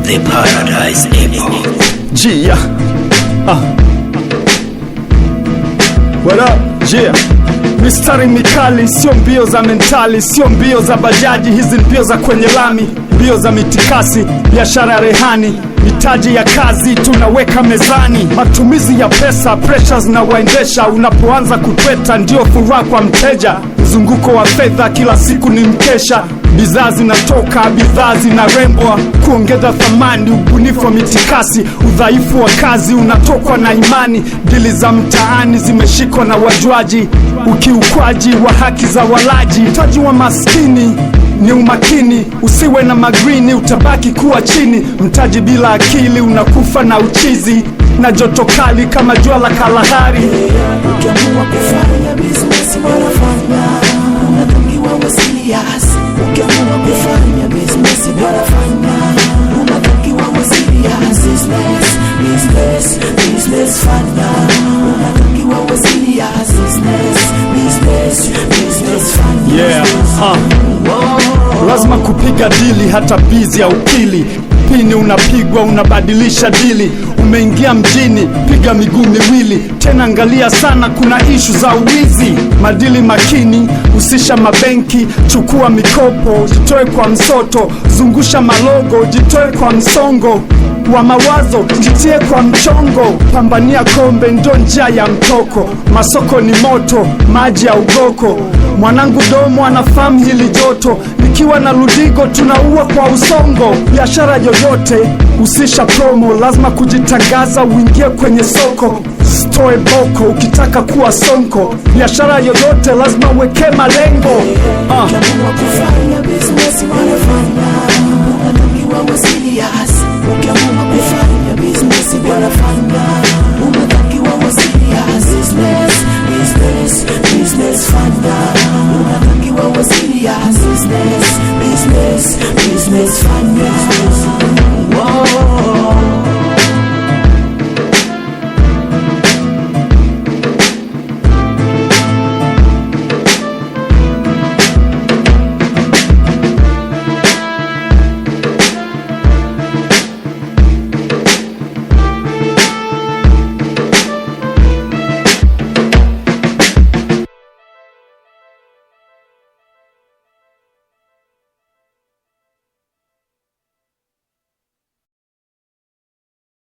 The Paradise Epoch. Yeah. What up? Yeah. Mistari mikali, sio mbio za mentali, sio mbio za bajaji, hizi mbio za kwenye lami, mbio za mitikasi, biashara rehani, mitaji ya kazi tunaweka mezani, matumizi ya pesa, pressures na waendesha, unapoanza kutweta ndio furaha kwa mteja, mzunguko wa fedha kila siku ni mkesha, bidhaa zinatoka, bidhaa zinarembwa, kuongeza thamani, ubunifu wa mitikasi, udhaifu wa kazi unatokwa na imani, dili za mtaani zimeshikwa na wajuaji, ukiukwaji wa haki za walaji, taji wa maskini ni umakini, usiwe na magrini utabaki kuwa chini, mtaji bila akili unakufa na uchizi, na joto kali kama jua la Kalahari. Ukiamua kufanya business wanafanya, unatungiwa wasilias. Ukiamua kufanya business wanafanya, unatungiwa wasilias. Business fanya, unatungiwa wasilias. Business fanya. Yeah, lazima kupiga dili hata bizi ya upili, pini unapigwa unabadilisha dili, umeingia mjini piga miguu miwili, tena angalia sana kuna ishu za uwizi, madili makini, usisha mabenki, chukua mikopo, jitoe kwa msoto, zungusha malogo, jitoe kwa msongo wa mawazo, jitie kwa mchongo, pambania kombe ndo njia ya mtoko, masoko ni moto, maji ya ugoko, mwanangu domo anafahamu hili joto, nikiwa na Ludigo tunaua kwa usongo, biashara yoyote usisha promo, lazima kujitangaza uingie kwenye soko, stoe boko ukitaka kuwa sonko, biashara yoyote lazima uweke malengo. Ukiamua kufanya business wanafanya, unatungiwa wasilias. Ukiamua kufanya business wanafanya, unatungiwa wasilias. Business fanya, unatungiwa wasilias. Business fanya.